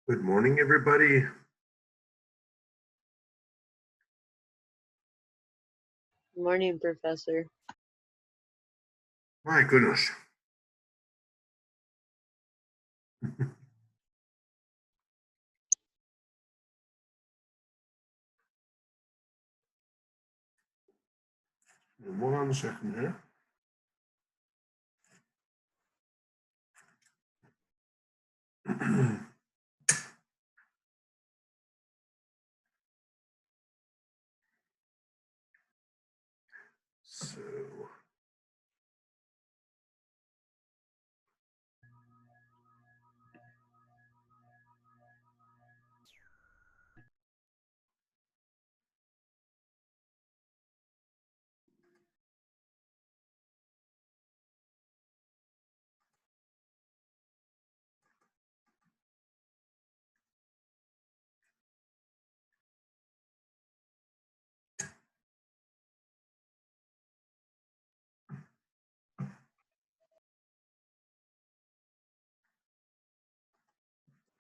Good morning, everybody. Good morning, Professor. My goodness. One second here. So,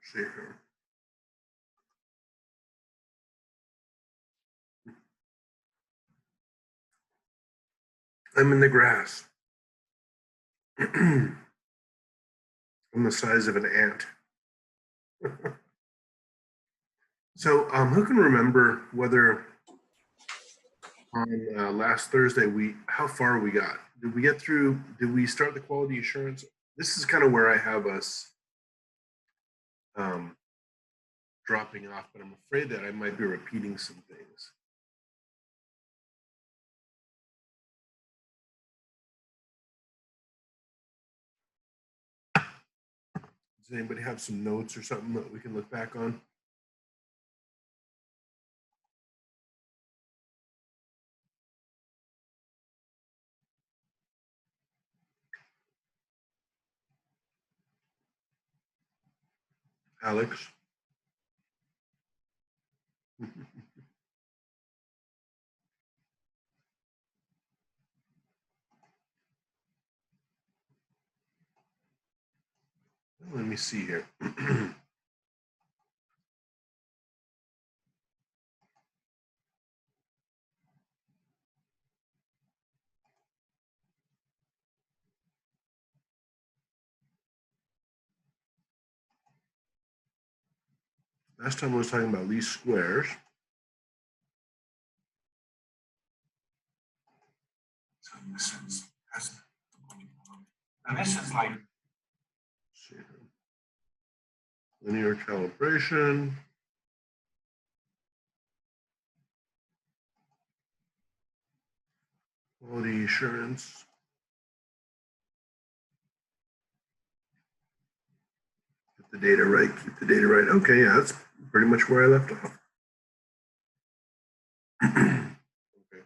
see here. I'm in the grass. I'm the size of an ant. So, who can remember whether on last Thursday how far we got? Did we get through? Did we start the quality assurance? This is kind of where I have us dropping off, but I'm afraid that I might be repeating some things. Does anybody have some notes or something that we can look back on? Alex? Let me see here. Last time I was talking about least squares. So this is like Linear calibration. Quality assurance. Get the data right, keep the data right. Okay, yeah, that's pretty much where I left off. Okay.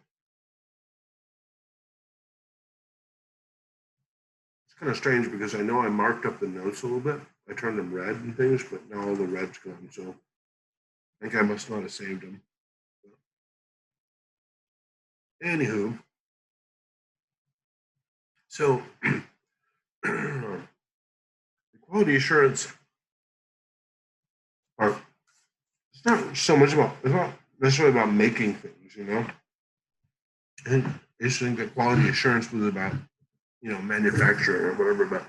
It's kind of strange because I know I marked up the notes a little bit. I turned them red and things, but now all the red's gone. So I think I must not have saved them. Anywho, so the quality assurance part, it's not so much about, it's not necessarily about making things, you know. I just think that quality assurance was about, manufacturing or whatever, but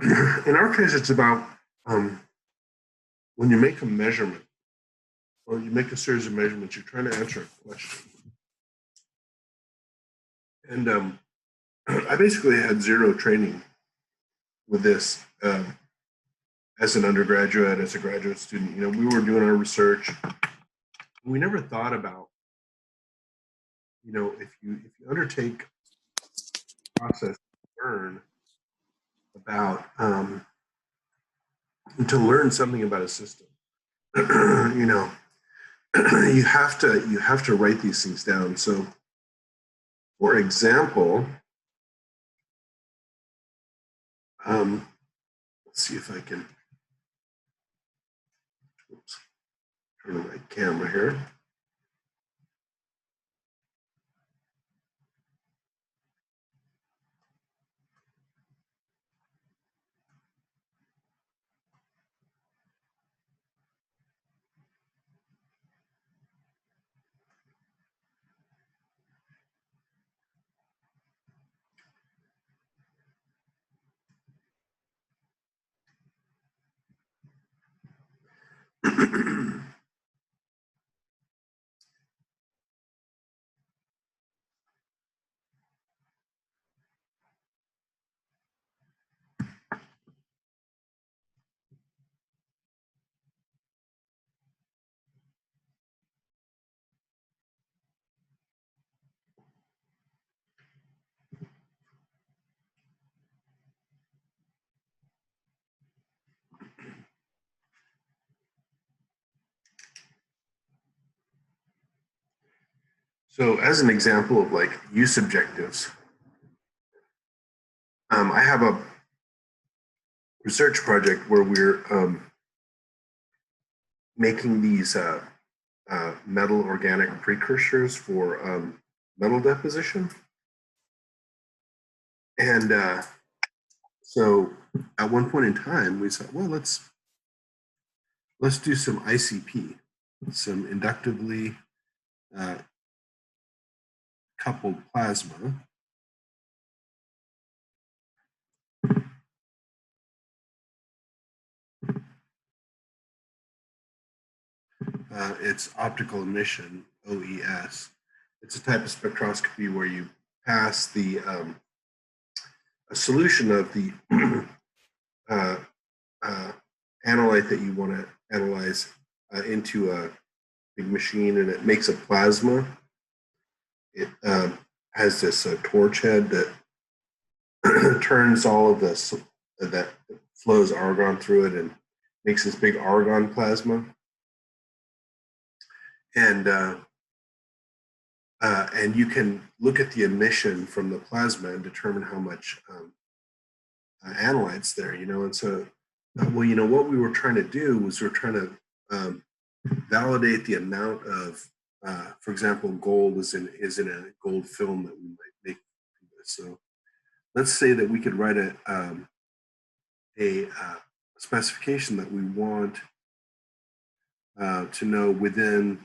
in our case, it's about when you make a measurement or you make a series of measurements, you're trying to answer a question. And I basically had zero training with this as an undergraduate, as a graduate student. We were doing our research. We never thought about, if you undertake a process to learn about to learn something about a system, you have to write these things down. So, for example, let's see if I can turn on my camera here. So as an example of like use objectives, I have a research project where we're making these metal organic precursors for metal deposition. And so at one point in time, we said, well, let's do some ICP, some inductively coupled plasma. It's optical emission, OES. It's a type of spectroscopy where you pass the a solution of the analyte that you want to analyze into a big machine, and it makes a plasma. It has this torch head that turns all of this that flows argon through it and makes this big argon plasma. And you can look at the emission from the plasma and determine how much analyte's there, you know. And so, well, you know, what we were trying to do was we're trying to validate the amount of, for example, gold is in a gold film that we might make. So let's say that we could write a specification that we want to know within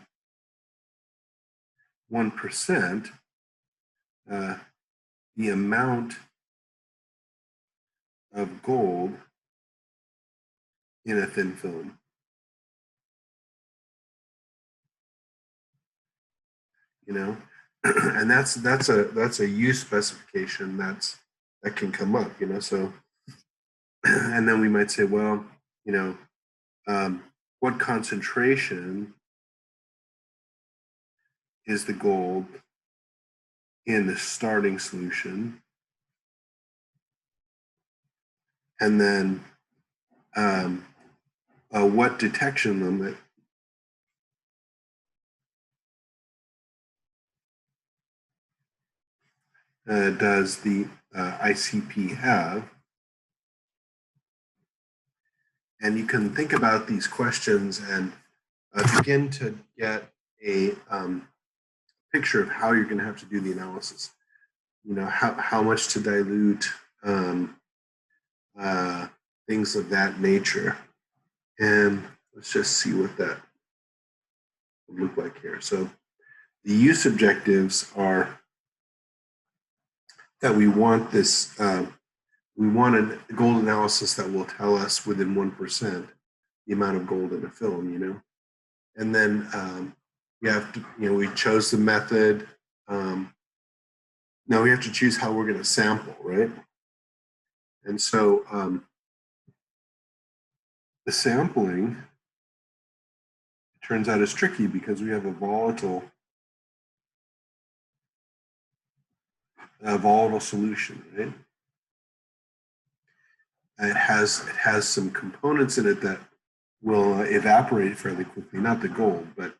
1% the amount of gold in a thin film. You know, and that's a use specification that can come up, you know. So and then we might say, well, you know, what concentration is the gold in the starting solution, and then what detection limit does the ICP have? And you can think about these questions and begin to get a picture of how you're going to have to do the analysis. You know, how much to dilute, things of that nature. And let's just see what that would look like here. So the use objectives are that we want this, we want a gold analysis that will tell us within 1% the amount of gold in a film, you know. And then we have to, you know, we chose the method. Now we have to choose how we're going to sample, right? And so the sampling, it turns out, is tricky because we have a volatile solution, right? And it has some components in it that will evaporate fairly quickly. Not the gold, but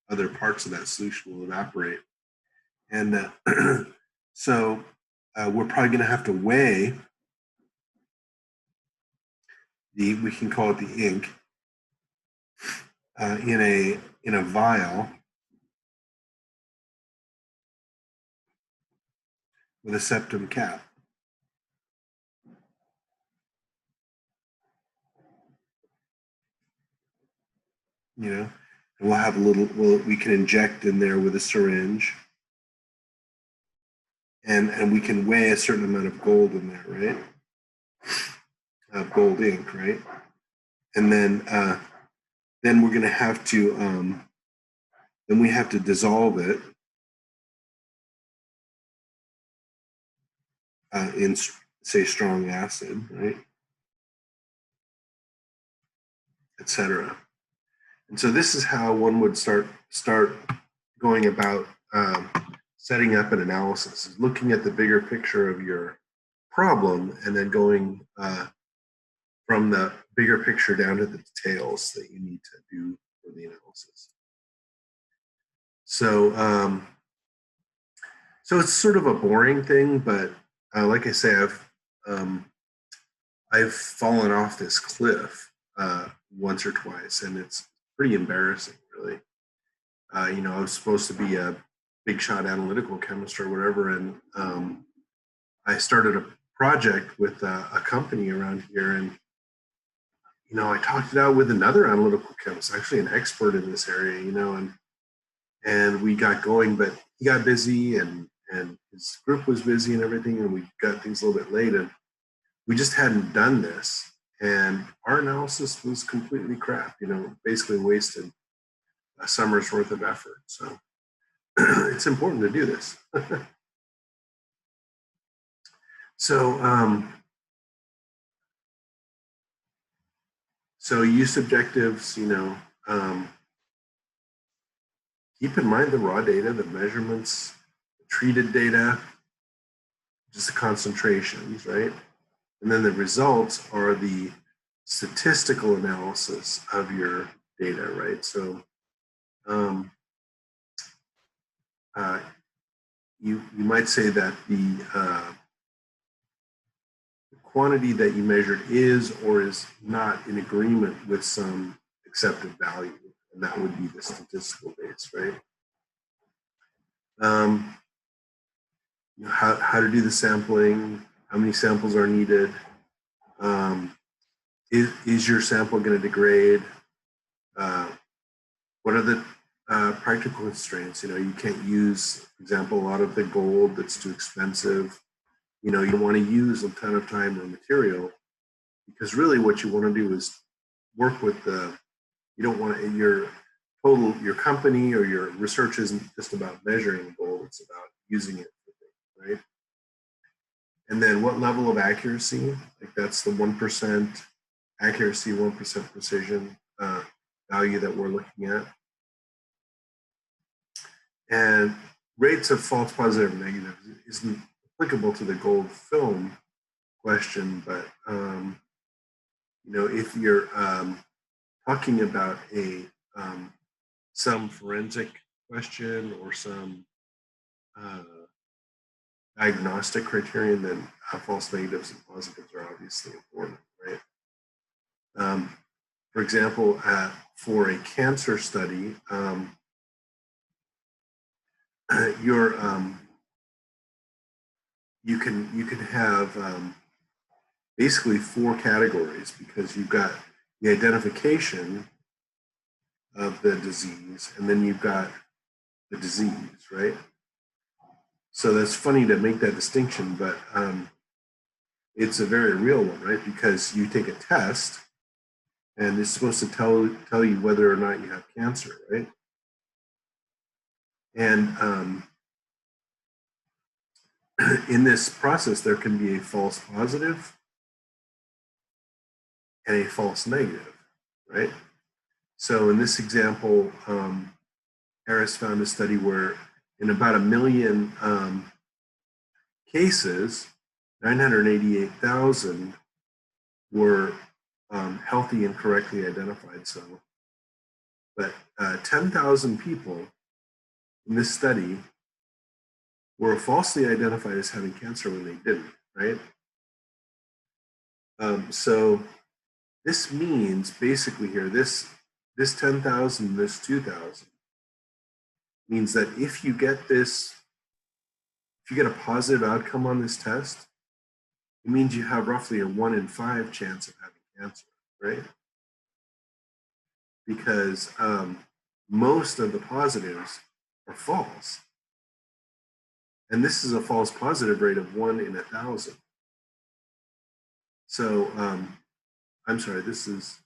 other parts of that solution will evaporate. And so we're probably going to have to weigh we can call it the ink, in a vial with a septum cap. You know, and we'll have a little, we can inject in there with a syringe, and we can weigh a certain amount of gold in there, right? Gold ink, right? And then then we're going to have to, then we have to dissolve it in, say, strong acid, right? Etc. And so this is how one would start going about setting up an analysis, is looking at the bigger picture of your problem and then going from the bigger picture down to the details that you need to do for the analysis. So, so it's sort of a boring thing, but like I say, I've fallen off this cliff once or twice, and it's pretty embarrassing, really. You know, I was supposed to be a big shot analytical chemist or whatever, and I started a project with a company around here, and you know, I talked it out with another analytical chemist, actually an expert in this area, you know, and we got going, but he got busy and his group was busy and everything, and we got things a little bit late, and we just hadn't done this, and our analysis was completely crap, you know, basically wasted a summer's worth of effort. So it's important to do this. So so use objectives, you know, keep in mind the raw data, the measurements, the treated data, just the concentrations, right? And then the results are the statistical analysis of your data, right? So you might say that the quantity that you measured is or is not in agreement with some accepted value, and that would be the statistical base, right? You know, how to do the sampling, how many samples are needed, is your sample going to degrade? What are the practical constraints? You know, you can't use, for example, a lot of the gold that's too expensive. You know, you want to use a ton of time or material, because really what you want to do is work with the, you don't want to, your company or your research isn't just about measuring the gold, it's about using it, right? And then what level of accuracy, like that's the 1% accuracy, 1% precision value that we're looking at. And rates of false positive and negative isn't applicable to the gold film question, but you know, if you're talking about a some forensic question or some diagnostic criterion, then false negatives and positives are obviously important, right? For example, for a cancer study, you can have basically 4 categories, because you've got the identification of the disease, and then you've got the disease, right? So that's funny to make that distinction, but it's a very real one, right? Because you take a test, and it's supposed to tell you whether or not you have cancer, right? And in this process, there can be a false positive and a false negative, right? So in this example, Harris found a study where in about 1 million cases, 988,000 were healthy and correctly identified. So, but 10,000 people in this study were falsely identified as having cancer when they didn't, right? So this means basically here, this 10,000, this 2,000 means that if you get a positive outcome on this test, it means you have roughly a 1 in 5 chance of having cancer, right? Because most of the positives are false. And this is a false positive rate of 1 in 1,000. So I'm sorry, this is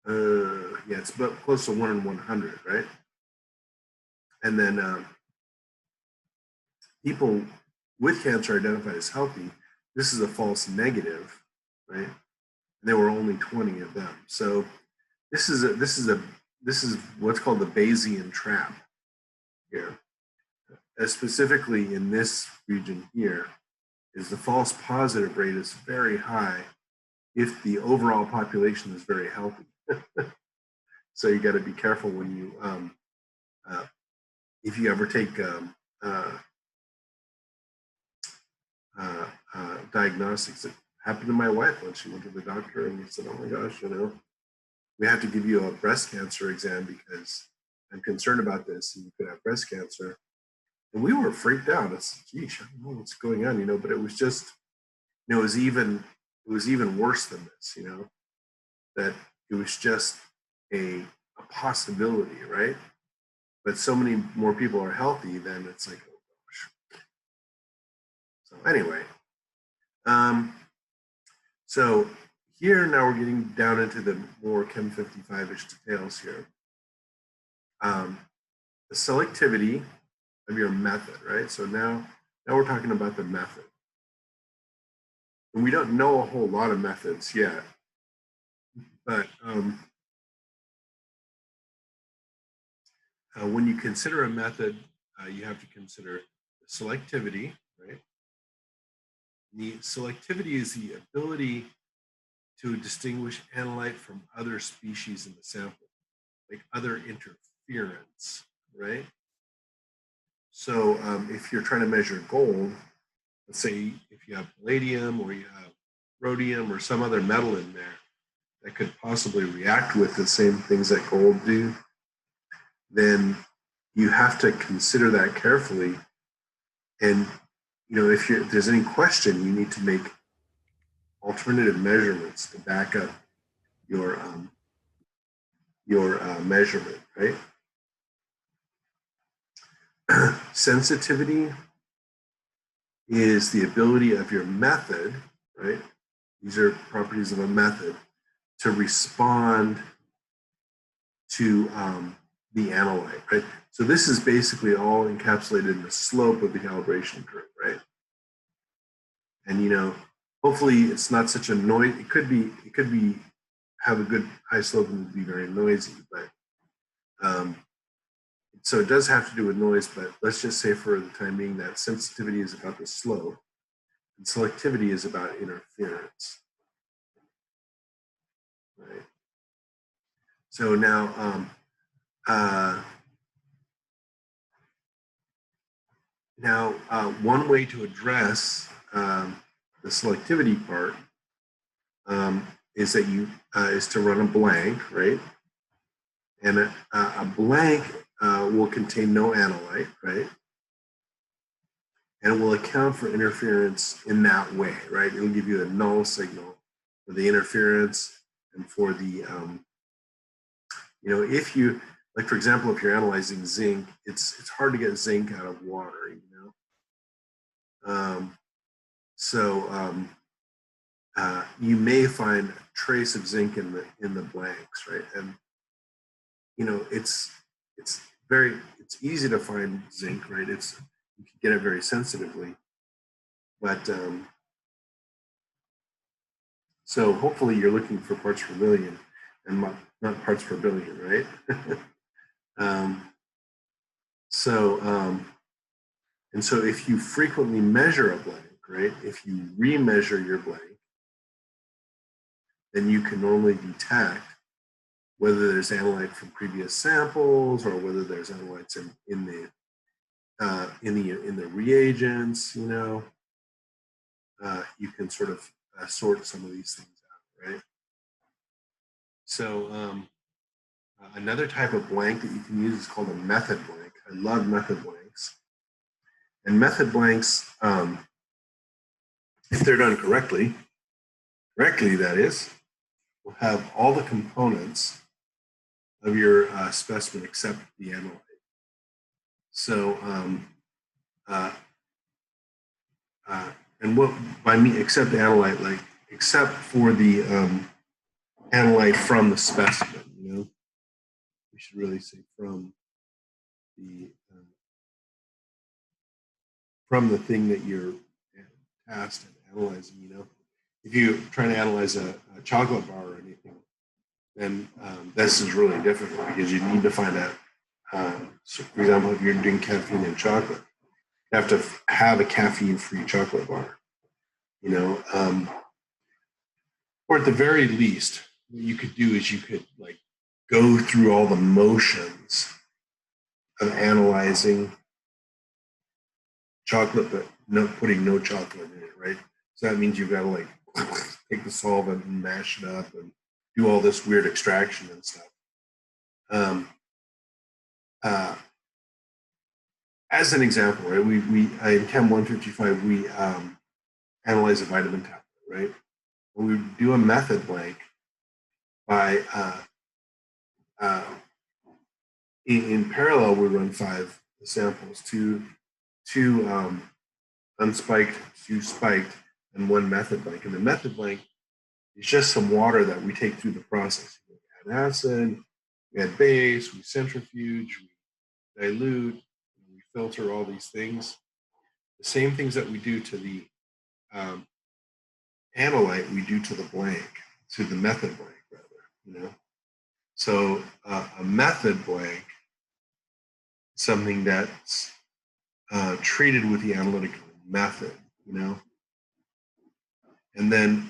Yeah, it's about close to 1 in 100, right? And then people with cancer identified as healthy, this is a false negative, right? There were only 20 of them. So this is what's called the Bayesian trap here. Specifically in this region here, is the false positive rate is very high if the overall population is very healthy. So you got to be careful when you if you ever take diagnostics. It happened to my wife when she went to the doctor and he said, "Oh my gosh, we have to give you a breast cancer exam because I'm concerned about this and you could have breast cancer." And we were freaked out. It's, geez, I don't know what's going on, but it was just, it was even worse than this, that it was just a possibility, right? But so many more people are healthy, then it's like, oh gosh. So anyway, so here now we're getting down into the more Chem 55-ish details here. The selectivity of your method, right? So now we're talking about the method. And we don't know a whole lot of methods yet, but when you consider a method, you have to consider the selectivity, right? The selectivity is the ability to distinguish analyte from other species in the sample, like other interference, right? So if you're trying to measure gold, let's say if you have palladium or you have rhodium or some other metal in there that could possibly react with the same things that gold do, then you have to consider that carefully. And if there's any question, you need to make alternative measurements to back up your measurement, right? Sensitivity is the ability of your method, right? These are properties of a method to respond to the analyte, right? So this is basically all encapsulated in the slope of the calibration curve, right? And hopefully it's not such a noise. It could be have a good high slope and be very noisy, but so it does have to do with noise. But let's just say for the time being that sensitivity is about the slope, and selectivity is about interference, right? So now, one way to address the selectivity part is that is to run a blank, right? And a blank will contain no analyte, right? And it will account for interference in that way, right? It'll give you a null signal for the interference and for the, if you, like for example, if you're analyzing zinc, it's hard to get zinc out of water, you may find a trace of zinc in the blanks, right? And it's easy to find zinc, right? You can get it very sensitively, but so hopefully you're looking for parts per million and not parts per billion, right? And so if you frequently measure a blank, right? If you remeasure your blank, then you can normally detect whether there's analyte from previous samples or whether there's analytes in the reagents. You can sort of sort some of these things out, right? So another type of blank that you can use is called a method blank. I love method blanks. And method blanks, if they're done correctly that is, will have all the components of your specimen except the analyte. So, and what by me except analyte, like except for the analyte from the specimen, you know. We should really say from the thing that you're tasked at analyzing, you know. If you're trying to analyze a chocolate bar or anything, then this is really difficult because you need to find out, so for example, if you're doing caffeine and chocolate, you have to have a caffeine-free chocolate bar, you know. Or at the very least, what you could do is you could like go through all the motions of analyzing chocolate, but putting no chocolate in it, right? So that means you've got to like take the solvent and mash it up and do all this weird extraction and stuff. As an example, right? We in Chem 155 we analyze a vitamin tablet, right? When we do a method blank by in parallel, we run 5 samples, two unspiked, 2 spiked, and 1 method blank. And the method blank is just some water that we take through the process. We add acid, we add base, we centrifuge, we dilute, we filter, all these things. The same things that we do to the analyte, we do to the blank, to the method blank, rather, you know. So a method blank is something that's treated with the analytical method, you know. And then,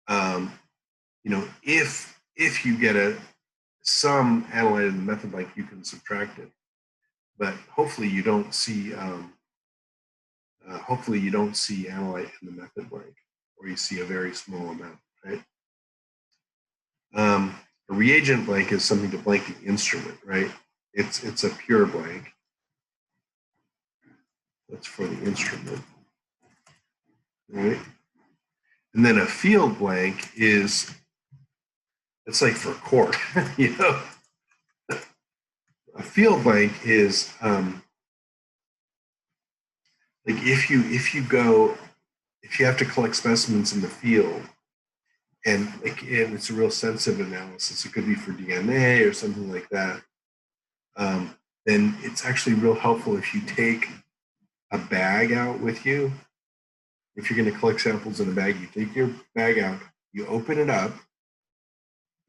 you know, if you get some analyte in the method blank, you can subtract it. But hopefully you don't see analyte in the method blank, or you see a very small amount, right? A reagent blank is something to blank the instrument, right? It's a pure blank. That's for the instrument, right? And then a field blank it's like for court, you know. A field blank is like if you have to collect specimens in the field, and it's a real sensitive analysis. It could be for DNA or something like that. Then it's actually real helpful if you take a bag out with you. If you're going to collect samples in a bag, you take your bag out, you open it up,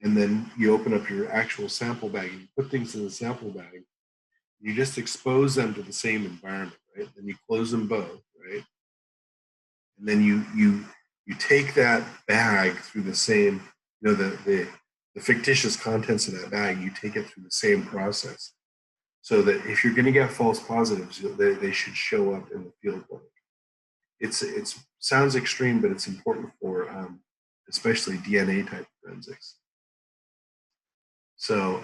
and then you open up your actual sample bag and you put things in the sample bag. You just expose them to the same environment, right? Then you close them both, right? And then you take that bag through the same, you know, the fictitious contents of that bag, you take it through the same process, so that if you're going to get false positives, they should show up in the field blank. It sounds extreme, but it's important for especially DNA type forensics. So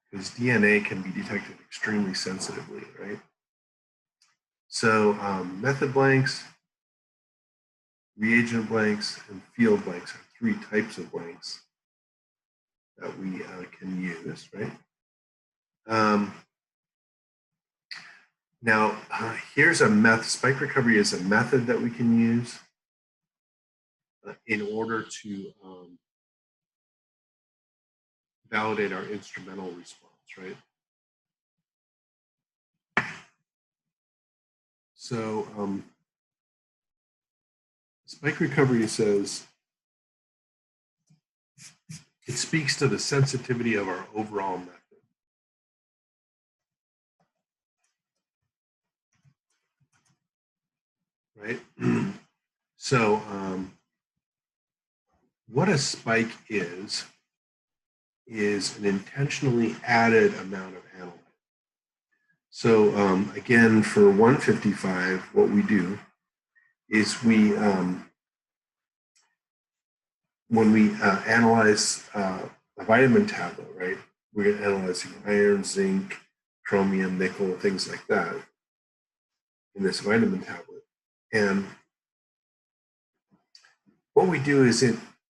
because DNA can be detected extremely sensitively, right? So method blanks, reagent blanks, and field blanks are 3 types of blanks that we can use, right? Now, here's a method. Spike recovery is a method that we can use in order to validate our instrumental response, right? So spike recovery says it speaks to the sensitivity of our overall method. Right? So what a spike is an intentionally added amount of analyte. So again, for 155, what we do is we, when we analyze a vitamin tablet, right, we're analyzing iron, zinc, chromium, nickel, things like that in this vitamin tablet. And what we do is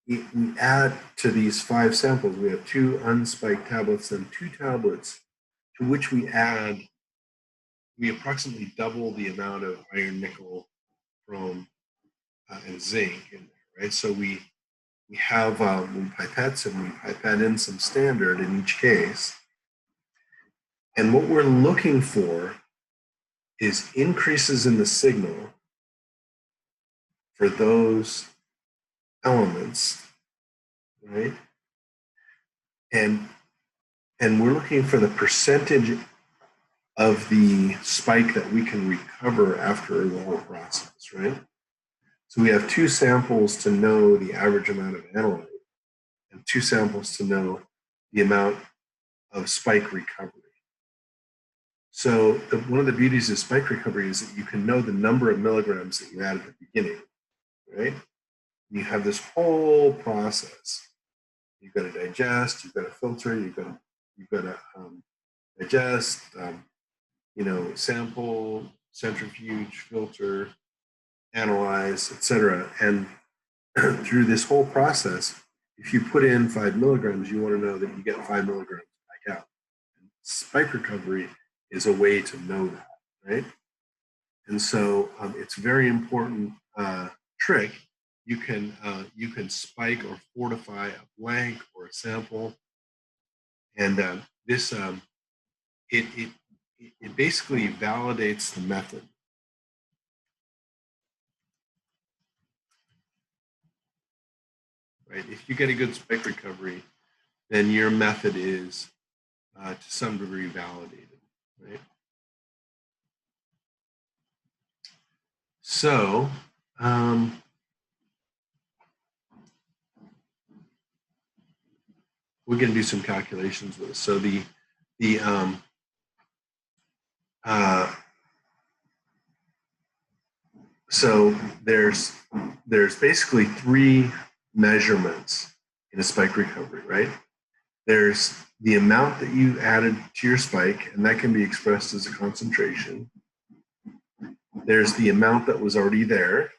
we add to these 5 samples, we have 2 unspiked tablets and 2 tablets to which we add we approximately double the amount of iron, nickel, chrome, and zinc in there, right? So we have pipettes and we pipette in some standard in each case. And what we're looking for is increases in the signal for those elements, right? And we're looking for the percentage of the spike that we can recover after the whole process, right? So we have 2 samples to know the average amount of analyte and 2 samples to know the amount of spike recovery. So one of the beauties of spike recovery is that you can know the number of milligrams that you had at the beginning, right? You have this whole process. You've got to digest, you've got to filter, you've got to digest, sample, centrifuge, filter, analyze, etc. And through this whole process, if you put in 5 milligrams, you want to know that you get 5 milligrams back out. And spike recovery is a way to know that, right? And so it's a very important trick. You can spike or fortify a blank or a sample, and this it basically validates the method. Right? If you get a good spike recovery, then your method is to some degree validated, right? So we're going to do some calculations with this. So so there's basically 3 measurements in a spike recovery, right? There's the amount that you added to your spike, and that can be expressed as a concentration. There's the amount that was already there,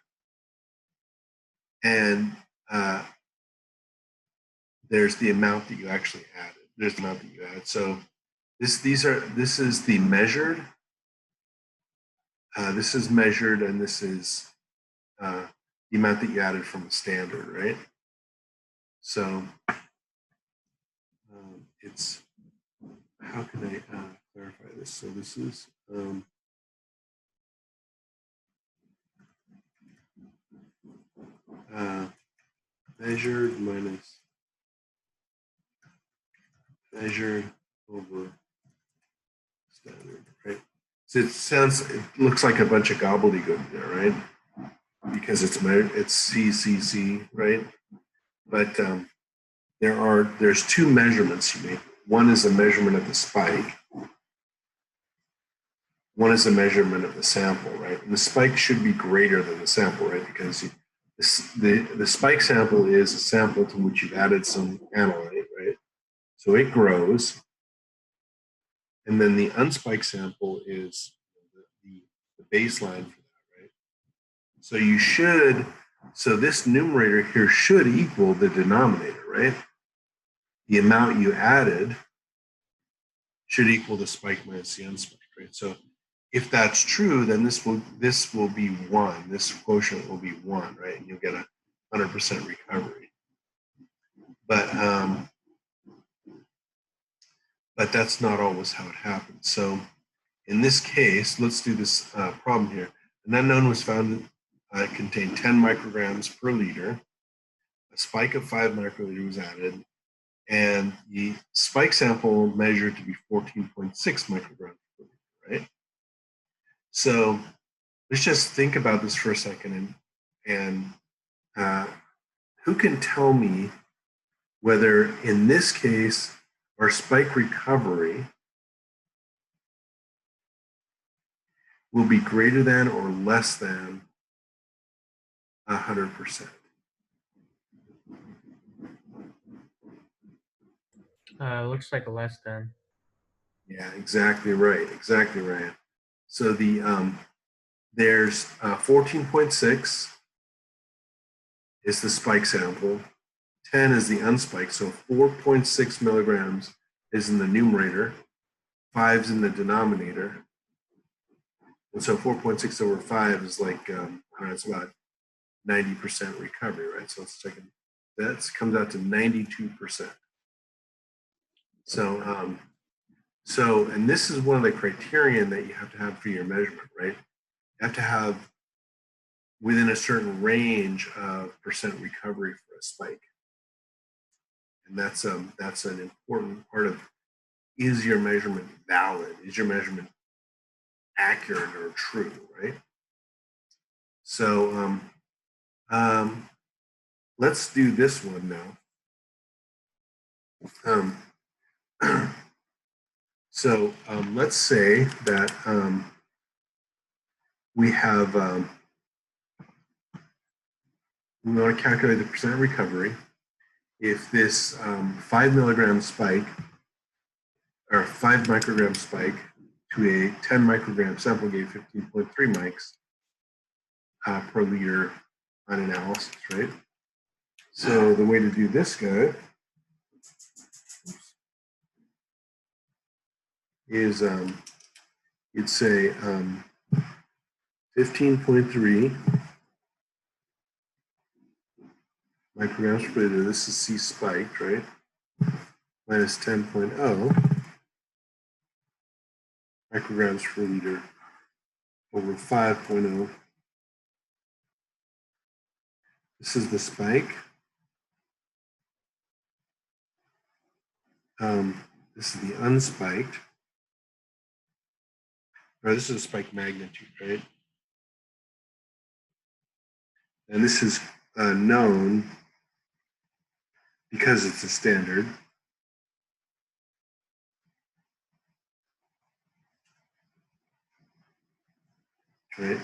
and there's the amount that you actually added. There's the amount that you added. So this is the measured. This is measured, and this is the amount that you added from the standard, right? So it's, how can I clarify this? So this is measured minus measured over standard, right? So it looks like a bunch of gobbledygook there, right? Because it's CCC, right? But there's 2 measurements you make. One is a measurement of the spike. One is a measurement of the sample, right? And the spike should be greater than the sample, right? Because the spike sample is a sample to which you've added some analyte, right? So it grows. And then the unspiked sample is the baseline for that, right? So this numerator here should equal the denominator, right? The amount you added should equal the spike minus the unspiked, right? So if that's true, then this will be 1. This quotient will be 1, right? And you'll get 100% recovery. But that's not always how it happens. So in this case, let's do this problem here. An unknown was found that contained 10 micrograms per liter. A spike of 5 microliter was added, and the spike sample measured to be 14.6 micrograms per liter, right? So let's just think about this for a second, and who can tell me whether in this case our spike recovery will be greater than or less than 100%? Looks like less than. Yeah, exactly right. Exactly right. So there's 14.6 is the spike sample. 10 is the unspiked. So 4.6 milligrams is in the numerator. 5 is in the denominator. And so 4.6 over 5 is like, I don't know, it's about 90% recovery, right? So let's check it. That comes out to 92%. So, and this is one of the criterion that you have to have for your measurement, right? You have to have within a certain range of percent recovery for a spike. And that's an important part of, is your measurement valid? Is your measurement accurate or true, right? So let's do this one now. Let's say that we have, we want to calculate the percent recovery. If this 5 milligram spike, or 5 microgram spike to a 10 microgram sample gave 15.3 mics per liter on analysis, right? So the way to do this guy is you'd say 15.3 micrograms per liter. This is C spiked, right? Minus 10.0 micrograms per liter over 5.0. This is the spike. This is the unspiked. Or this is spike magnitude, right? And this is known because it's a standard. Right?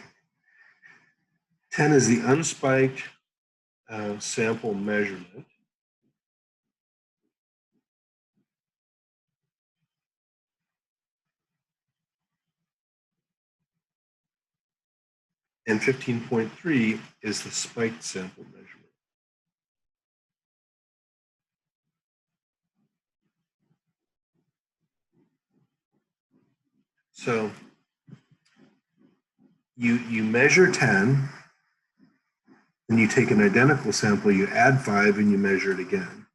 10 is the unspiked sample measurement. And 15.3 is the spiked sample measurement. So you measure 10, and you take an identical sample, you add 5, and you measure it again,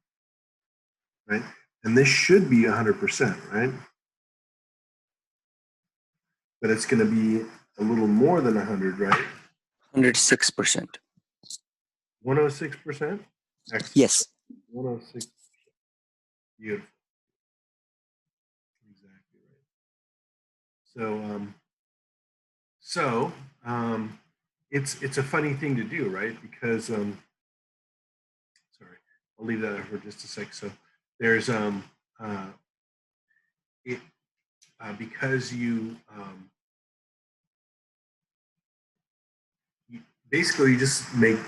right? And this should be 100%, right? But it's going to be a little more than 100, right? 106%. 106%? Excellent. Yes. 106%. Beautiful. Exactly right. It's a funny thing to do, right? Because sorry, I'll leave that for just a sec. So there's because you basically you just make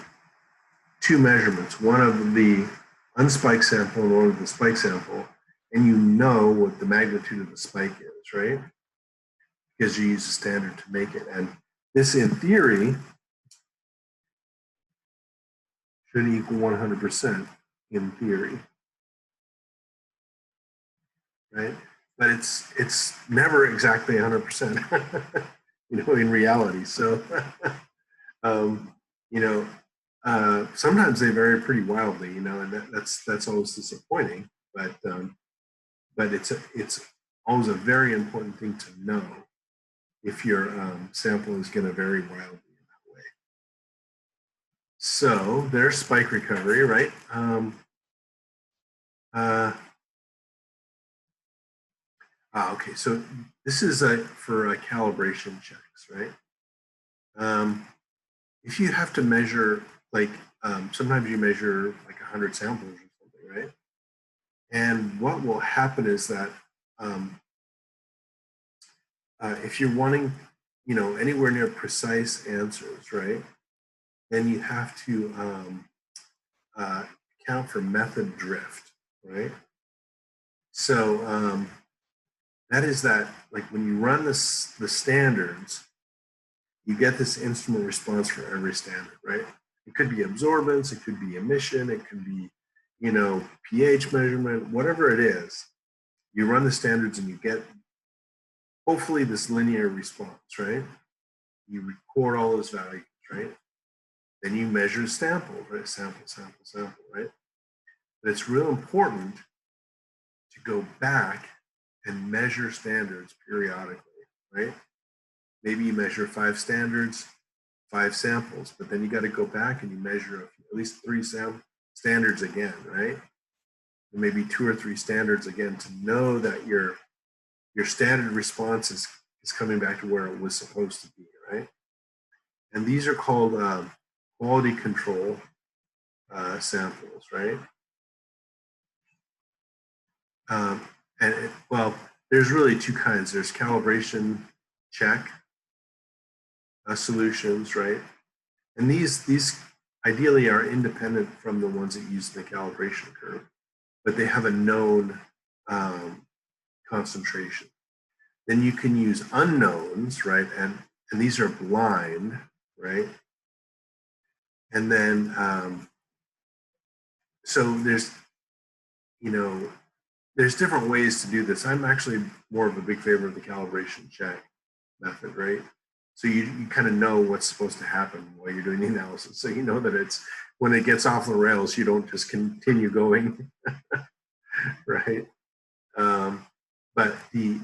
two measurements, one of the unspiked sample and one of the spike sample, and you know what the magnitude of the spike is, right? Because you use a standard to make it. And this, in theory, should equal 100% in theory, right? But it's never exactly 100%, in reality. So, sometimes they vary pretty wildly, and that's always disappointing. But it's always a very important thing to know if your sample is going to vary wildly in that way. So there's spike recovery, right? Okay, so this is for calibration checks, right? If you have to measure, like, sometimes you measure like 100 samples or something, right? And what will happen is that if you're wanting, anywhere near precise answers, right, then you have to account for method drift, right? So that is that, like, when you run the standards, you get this instrument response for every standard, right? It could be absorbance, it could be emission, it could be, pH measurement, whatever it is. You run the standards and you get, hopefully, this linear response, right? you record all those values, right? Then you measure sample, right? Sample, right? But it's real important to go back and measure standards periodically, right? Maybe you measure 5 standards, 5 samples, but then you got to go back and you measure at least 3 standards again, right? And maybe 2 or 3 standards again to know that your standard response is coming back to where it was supposed to be, right? And these are called quality control samples, right? Well, there's really 2 kinds. There's calibration check solutions, right? And these ideally are independent from the ones that use the calibration curve, but they have a known concentration. Then you can use unknowns, right? And these are blind, right? And then, so there's, there's different ways to do this. I'm actually more of a big favor of the calibration check method, right? So you kind of know what's supposed to happen while you're doing the analysis. So you know that it's, when it gets off the rails, you don't just continue going, right? But to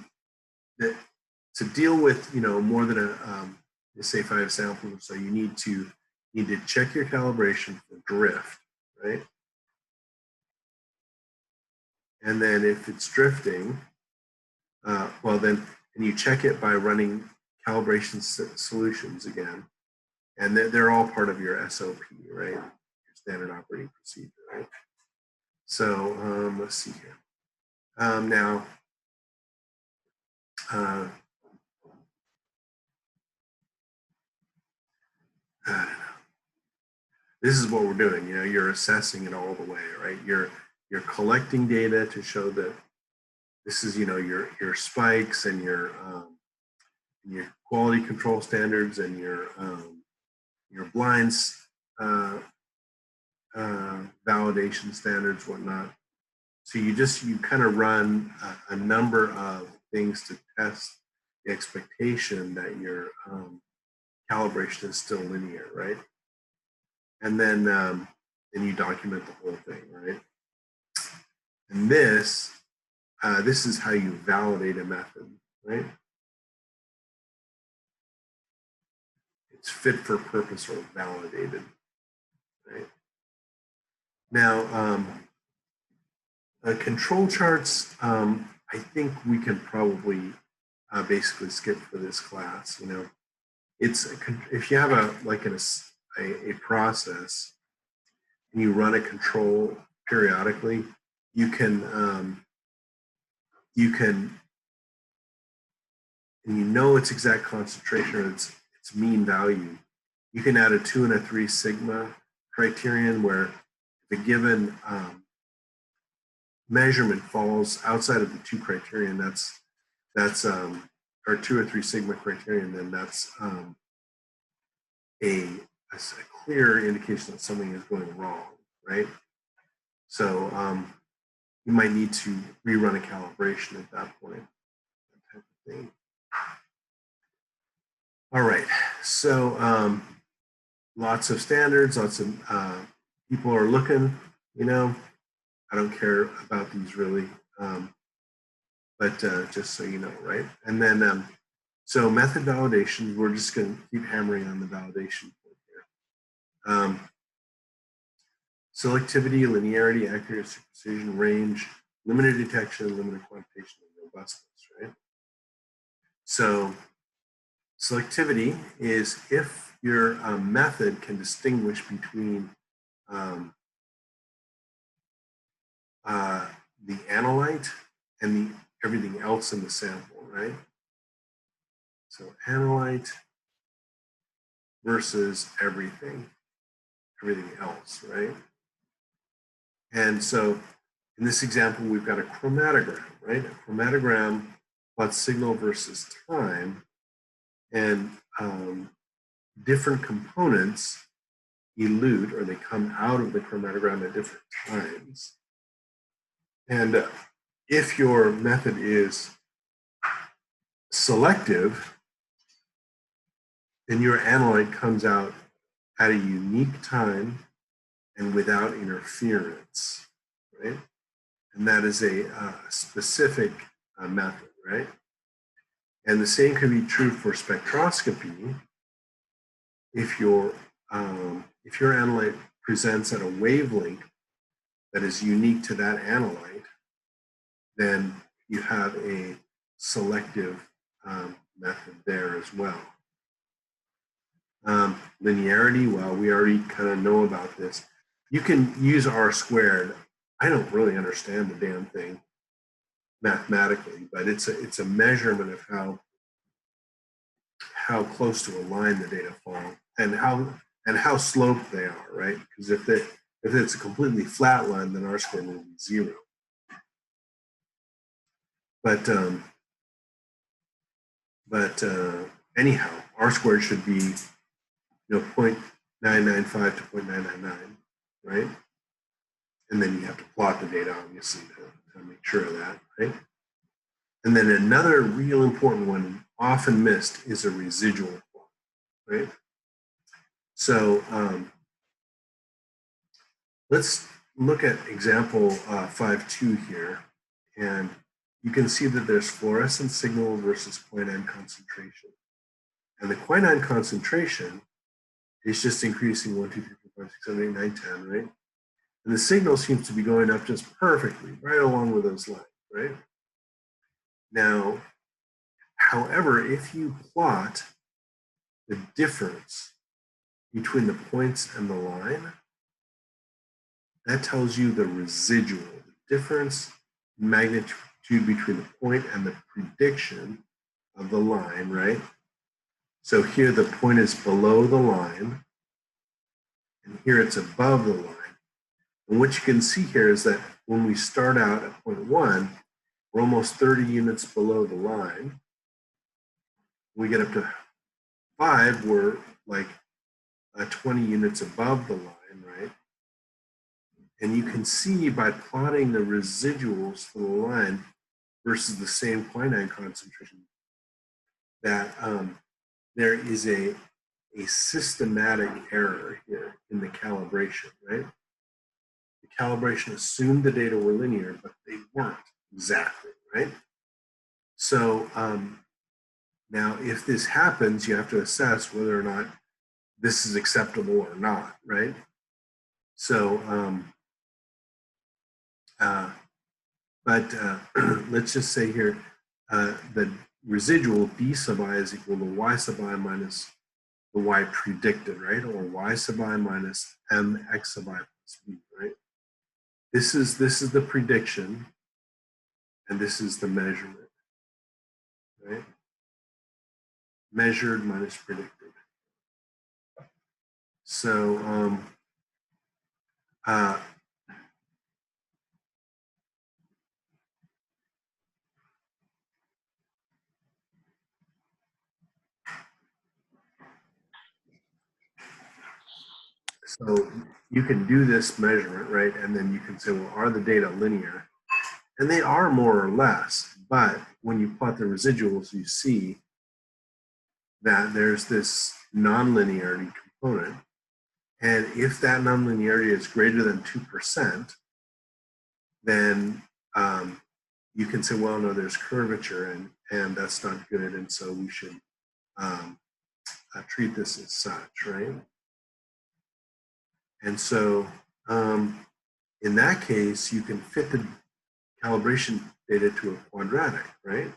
deal with, more than say 5 samples, so you need to check your calibration for drift, right? And then if it's drifting, well then, and you check it by running calibration solutions again, and they're all part of your SOP, right? Your standard operating procedure, right? So let's see here. Now, this is what we're doing. You're assessing it all the way, right? You're collecting data to show that this is, your spikes and your quality control standards and your blinds validation standards, whatnot. So you kind of run a number of things to test the expectation that your calibration is still linear, right? And then you document the whole thing, right? And this is how you validate a method, right? It's fit for purpose or validated, right? Now, control charts, I think we can probably basically skip for this class. It's if you have a process and you run a control periodically, you can and its exact concentration or its mean value. You can add a 2 and a 3 sigma criterion where if a given measurement falls outside of the 2 criterion, that's or 2 or 3 sigma criterion, then that's a clear indication that something is going wrong, right? So you might need to rerun a calibration at that point, that type of thing. All right, so lots of standards, lots of people are looking, I don't care about these really, but just so you know, right? And then, so method validation, we're just going to keep hammering on the validation point here. Selectivity, linearity, accuracy, precision, range, limited detection, limited quantitation, and robustness, right? So selectivity is if your method can distinguish between the analyte and everything else in the sample, right? So analyte versus everything else, right? And so in this example, we've got a chromatogram, right? A chromatogram plots signal versus time, and different components elute or they come out of the chromatogram at different times. And if your method is selective, and your analyte comes out at a unique time and without interference, right? And that is a specific method, right? And the same can be true for spectroscopy. If your analyte presents at a wavelength that is unique to that analyte, then you have a selective method there as well. Linearity, well, we already kind of know about this. You can use R squared. I don't really understand the damn thing mathematically, but it's a measurement of how close to a line the data fall and how sloped they are, right? Because if it's a completely flat line, then R squared will be 0. But anyhow, R squared should be 0.995 to 0.999, right? And then you have to plot the data, obviously, to make sure of that, right? And then another real important one, often missed, is a residual plot, right? So let's look at example 5.2 here, and you can see that there's fluorescent signal versus quinine concentration. And the quinine concentration is just increasing 1, 2, 3, 4, 5, 6, 7, 8, 9, 10, right? And the signal seems to be going up just perfectly, right along with those lines, right? Now, however, if you plot the difference between the points and the line, that tells you the residual, the difference in magnitude between the point and the prediction of the line, right? So here the point is below the line, and here it's above the line. And what you can see here is that when we start out at point 1, we're almost 30 units below the line. When we get up to 5, we're like 20 units above the line, right? And you can see by plotting the residuals for the line versus the same quinine concentration that there is a systematic error here in the calibration, right? The calibration assumed the data were linear, but they weren't exactly, right? So now if this happens, you have to assess whether or not this is acceptable or not, right? So, let's just say here, the residual d sub I is equal to y sub I minus the y predicted, right? Or y sub I minus mx sub I plus b, right? This is the prediction, and this is the measurement, right? Measured minus predicted. So, so you can do this measurement, right? And then you can say, well, are the data linear? And they are more or less, but when you plot the residuals, you see that there's this nonlinearity component. And if that nonlinearity is greater than 2%, then you can say, well, no, there's curvature, and that's not good. And so we should treat this as such, right? And so in that case, you can fit the calibration data to a quadratic, right?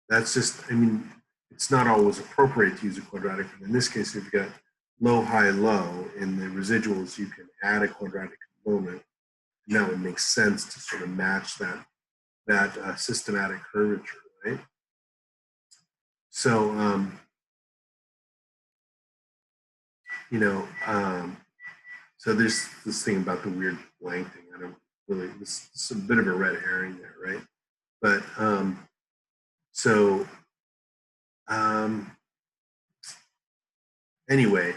That's just, I mean, it's not always appropriate to use a quadratic, but in this case, if you've got low, high, low in the residuals, you can add a quadratic component. And that would make sense to sort of match that systematic curvature, right? So, so there's this thing about the weird blank thing. I don't really, this is a bit of a red herring there, right? But anyway,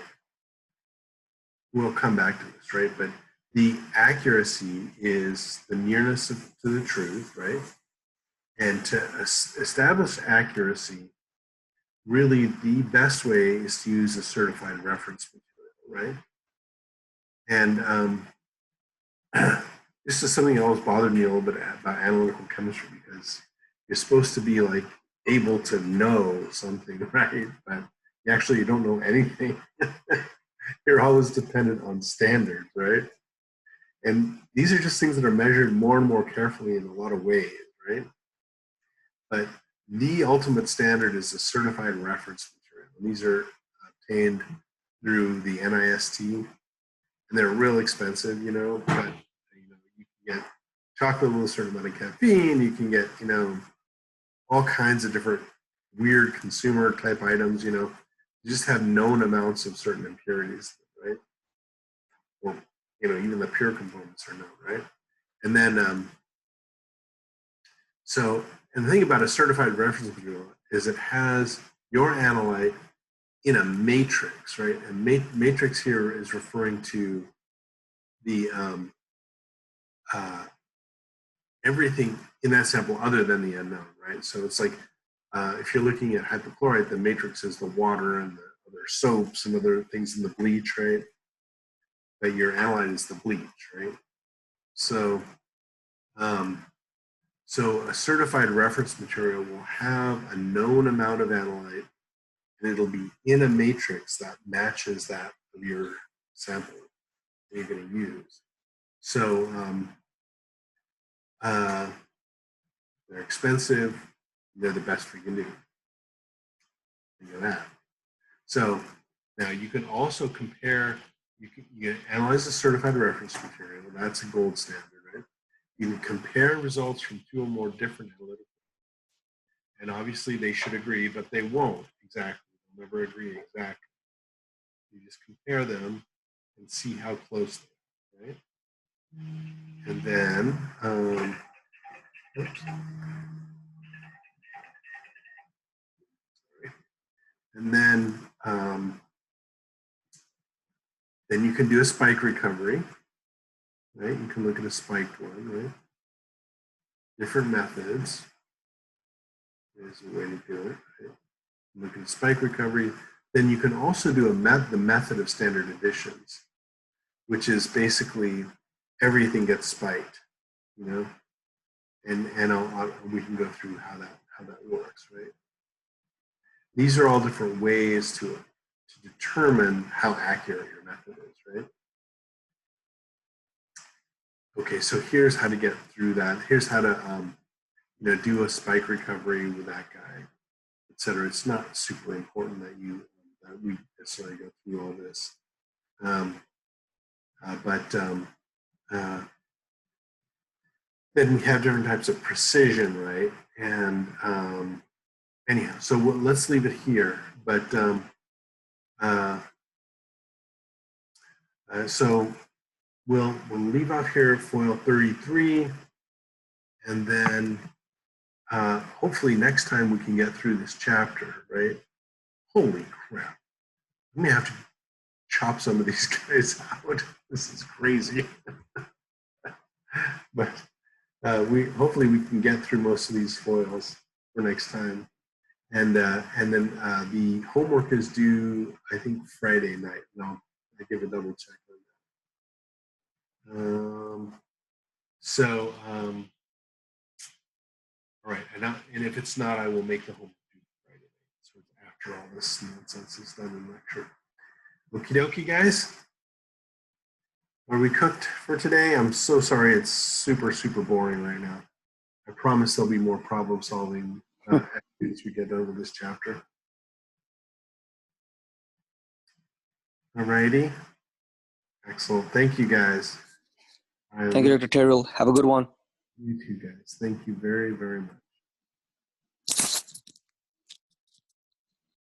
we'll come back to this, right? But the accuracy is the nearness to the truth, right? And to establish accuracy, really the best way is to use a certified reference material, right? And this is something that always bothered me a little bit about analytical chemistry, because you're supposed to be like able to know something, right? But you don't know anything. You're always dependent on standards, right? And these are just things that are measured more and more carefully in a lot of ways, right? But the ultimate standard is a certified reference material. And these are obtained through the NIST, and they're real expensive, but you can get chocolate with a certain amount of caffeine. You can get, all kinds of different weird consumer type items. You just have known amounts of certain impurities, right? Or even the pure components are known, right? And then and the thing about a certified reference material is it has your analyte in a matrix, right? And matrix here is referring to the everything in that sample other than the unknown, right? So it's like if you're looking at hypochlorite, the matrix is the water and the other soaps and other things in the bleach, right? But your analyte is the bleach, right? So so a certified reference material will have a known amount of analyte, and it'll be in a matrix that matches that of your sample that you're going to use. So they're expensive. They're the best we can do. You know that. So now you can also compare. You can analyze the certified reference material. That's a gold standard, right? You can compare results from two or more different analytical. And obviously they should agree, but they won't exactly. They'll never agree exactly. You just compare them and see how close they are, right? And then, oops. Sorry. And then you can do a spike recovery, right? You can look at a spiked one, right? Different methods is a way to do it, right? Look at spike recovery. Then you can also do the method of standard additions, which is basically everything gets spiked, and we can go through how that works, right? These are all different ways to determine how accurate your method is, right? Okay, so here's how to get through that. Here's how to do a spike recovery with that guy, etc. It's not super important that we necessarily go through all this, then we have different types of precision, right? And anyhow, so let's leave it here. But so we'll leave out here foil 33, and then hopefully next time we can get through this chapter, right? Holy crap. We may have to chop some of these guys out. This is crazy. But hopefully we can get through most of these foils for next time. And then the homework is due, I think, Friday night. And I'll give a double check on that. All right, and if it's not, I will make the homework due Friday night. So it's after all this nonsense is done in lecture. Okie dokie, guys. Are we cooked for today? I'm so sorry. It's super, super boring right now. I promise there'll be more problem solving as we get done with this chapter. All righty. Excellent. Thank you, guys. Thank you, Dr. Terrell. Have a good one. You too, guys. Thank you very, very much.